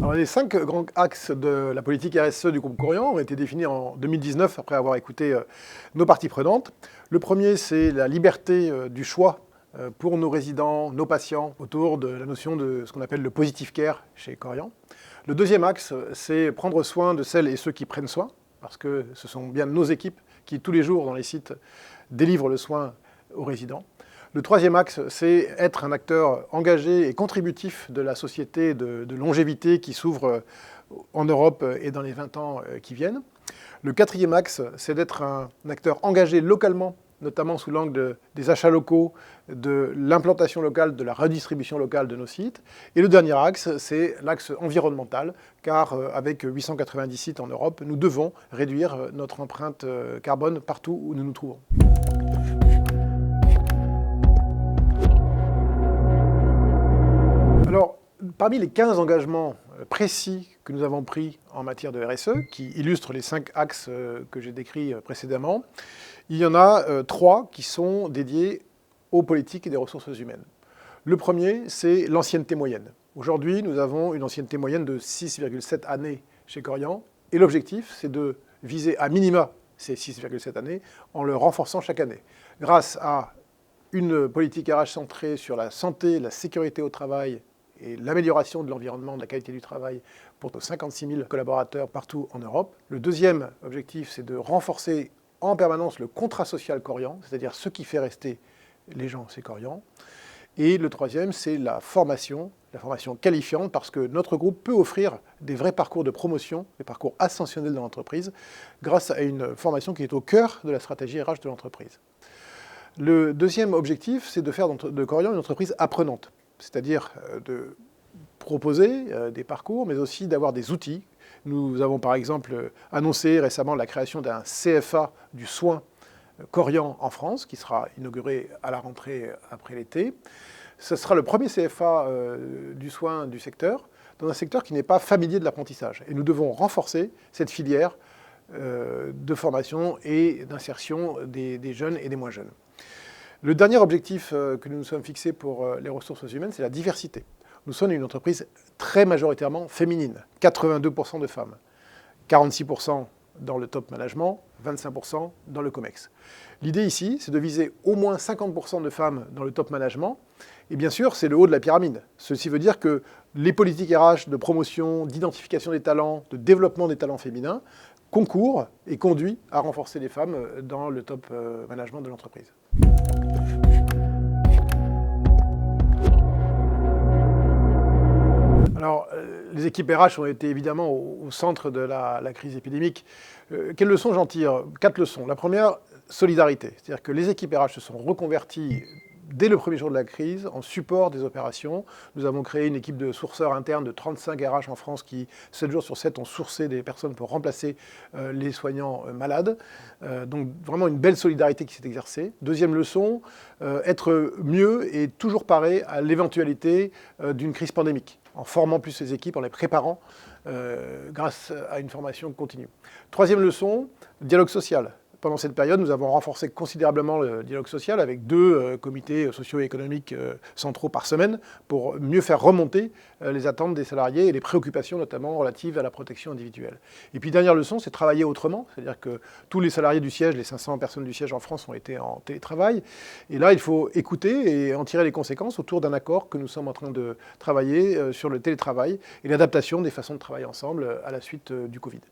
Alors, les 5 grands axes de la politique RSE du groupe Korian ont été définis en 2019 après avoir écouté nos parties prenantes. Le premier, c'est la liberté du choix pour nos résidents, nos patients, autour de la notion de ce qu'on appelle le positive care chez Korian. Le deuxième axe, c'est prendre soin de celles et ceux qui prennent soin, parce que ce sont bien nos équipes qui, tous les jours, dans les sites, délivrent le soin aux résidents. Le troisième axe, c'est être un acteur engagé et contributif de la société de longévité qui s'ouvre en Europe et dans les 20 ans qui viennent. Le quatrième axe, c'est d'être un acteur engagé localement, notamment sous l'angle des achats locaux, de l'implantation locale, de la redistribution locale de nos sites. Et le dernier axe, c'est l'axe environnemental, car avec 890 sites en Europe, nous devons réduire notre empreinte carbone partout où nous nous trouvons. Alors, parmi les 15 engagements précis que nous avons pris en matière de RSE, qui illustrent les 5 axes que j'ai décrits précédemment, il y en a 3 qui sont dédiés aux politiques et des ressources humaines. Le premier, c'est l'ancienneté moyenne. Aujourd'hui, nous avons une ancienneté moyenne de 6,7 années chez Korian, et l'objectif, c'est de viser à minima ces 6,7 années en le renforçant chaque année, grâce à une politique RH centrée sur la santé, la sécurité au travail et l'amélioration de l'environnement, de la qualité du travail pour nos 56 000 collaborateurs partout en Europe. Le deuxième objectif, c'est de renforcer en permanence le contrat social Korian, c'est-à-dire ce qui fait rester les gens, c'est Korian. Et le troisième, c'est la formation qualifiante, parce que notre groupe peut offrir des vrais parcours de promotion, des parcours ascensionnels dans l'entreprise, grâce à une formation qui est au cœur de la stratégie RH de l'entreprise. Le deuxième objectif, c'est de faire de Korian une entreprise apprenante, c'est-à-dire de proposer des parcours, mais aussi d'avoir des outils. Nous avons par exemple annoncé récemment la création d'un CFA du soin Korian en France, qui sera inauguré à la rentrée après l'été. Ce sera le premier CFA du soin du secteur, dans un secteur qui n'est pas familier de l'apprentissage. Et nous devons renforcer cette filière de formation et d'insertion des jeunes et des moins jeunes. Le dernier objectif que nous nous sommes fixés pour les ressources humaines, c'est la diversité. Nous sommes une entreprise très majoritairement féminine, 82% de femmes, 46% dans le top management, 25% dans le COMEX. L'idée ici, c'est de viser au moins 50% de femmes dans le top management, et bien sûr, c'est le haut de la pyramide. Ceci veut dire que les politiques RH de promotion, d'identification des talents, de développement des talents féminins concourent et conduisent à renforcer les femmes dans le top management de l'entreprise. Alors, les équipes RH ont été évidemment au centre de la crise épidémique. Quelles leçons j'en tire? 4 leçons. La première, solidarité. C'est-à-dire que les équipes RH se sont reconverties dès le premier jour de la crise en support des opérations. Nous avons créé une équipe de sourceurs internes de 35 RH en France qui, 7 jours sur 7, ont sourcé des personnes pour remplacer les soignants malades. Donc vraiment une belle solidarité qui s'est exercée. Deuxième leçon, être mieux et toujours paré à l'éventualité d'une crise pandémique, en formant plus ces équipes, en les préparant grâce à une formation continue. Troisième leçon, dialogue social. Pendant cette période, nous avons renforcé considérablement le dialogue social avec 2 comités socio-économiques centraux par semaine pour mieux faire remonter les attentes des salariés et les préoccupations notamment relatives à la protection individuelle. Et puis dernière leçon, c'est travailler autrement, c'est-à-dire que tous les salariés du siège, les 500 personnes du siège en France ont été en télétravail. Et là, il faut écouter et en tirer les conséquences autour d'un accord que nous sommes en train de travailler sur le télétravail et l'adaptation des façons de travailler ensemble à la suite du Covid.